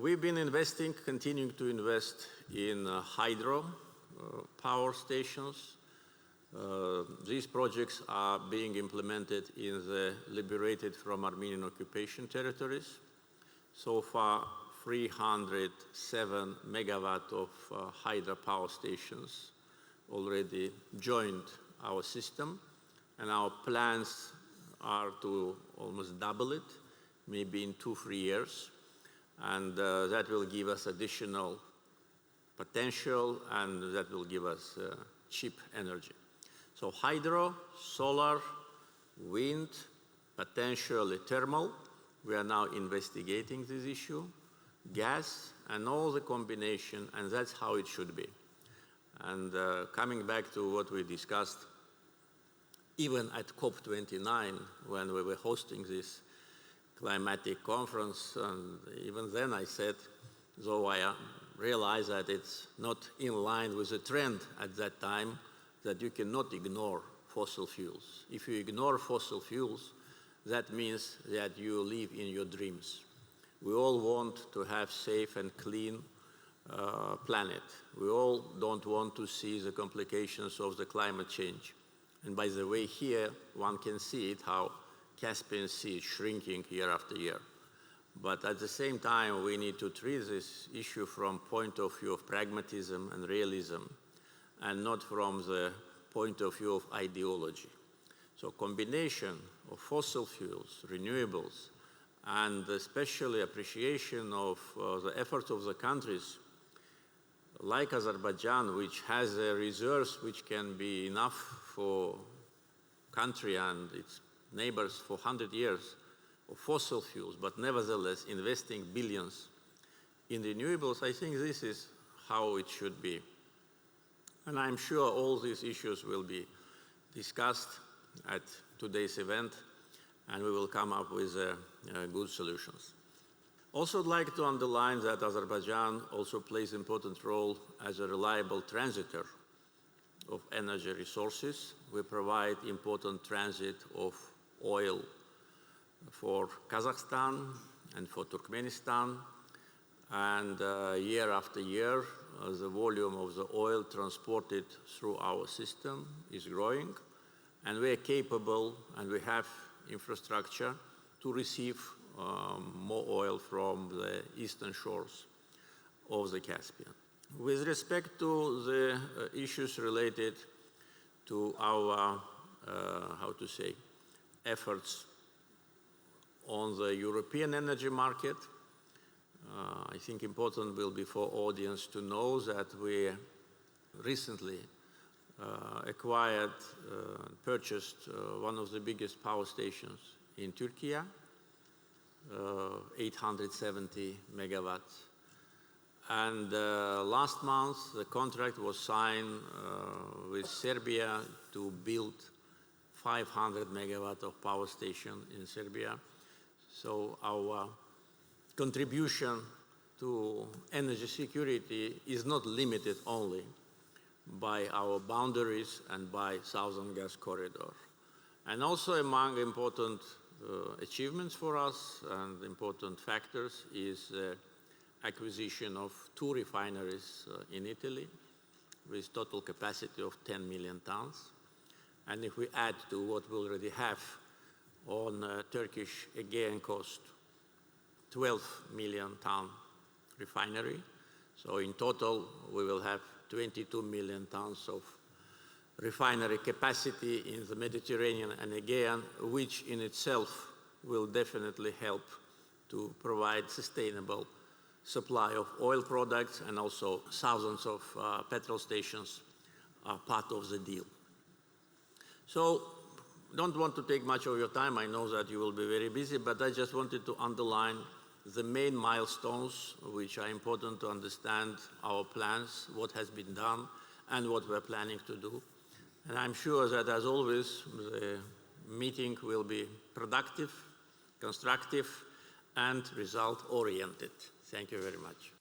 we've been continuing to invest in hydro power stations. These projects are being implemented in the liberated from Armenian occupation territories. So far, 307 megawatt of hydropower stations already joined our system, and our plans are to almost double it, maybe in 2-3 years, and that will give us additional potential, and that will give us cheap energy. So hydro, solar, wind, potentially thermal, we are now investigating this issue, gas, and all the combination, and that's how it should be. And coming back to what we discussed, even at COP29, when we were hosting this climatic conference, and even then I said, though I realized that it's not in line with the trend at that time, that you cannot ignore fossil fuels. If you ignore fossil fuels, that means that you live in your dreams. We all want to have safe and clean planet. We all don't want to see the complications of the climate change. And by the way, here one can see it, how Caspian Sea is shrinking year after year. But at the same time, we need to treat this issue from point of view of pragmatism and realism, and not from the point of view of ideology. So combination of fossil fuels, renewables, and especially appreciation of the efforts of the countries like Azerbaijan, which has reserves which can be enough for country and its neighbors for 100 years of fossil fuels, but nevertheless investing billions in renewables, I think this is how it should be. And I'm sure all these issues will be discussed at today's event, and we will come up with good solutions. Also, I'd like to underline that Azerbaijan also plays an important role as a reliable transitor of energy resources. We provide important transit of oil for Kazakhstan and for Turkmenistan, and year after year, the volume of the oil transported through our system is growing, and we are capable and we have infrastructure to receive more oil from the eastern shores of the Caspian. With respect to the issues related to our, efforts on the European energy market, I think important will be for audience to know that we recently acquired, purchased one of the biggest power stations in Turkey, 870 megawatts. And last month, the contract was signed with Serbia to build 500 megawatt of power station in Serbia. So our contribution to energy security is not limited only by our boundaries and by Southern Gas Corridor. And also among important achievements for us and important factors is acquisition of 2 refineries in Italy with total capacity of 10 million tons. And if we add to what we already have on Turkish Aegean coast, 12 million ton refinery. So in total, we will have 22 million tons of refinery capacity in the Mediterranean and Aegean, which in itself will definitely help to provide sustainable supply of oil products, and also thousands of petrol stations are part of the deal. So don't want to take much of your time. I know that you will be very busy, but I just wanted to underline the main milestones which are important to understand our plans, what has been done, and what we're planning to do. And I'm sure that, as always, the meeting will be productive, constructive, and result-oriented. Thank you very much.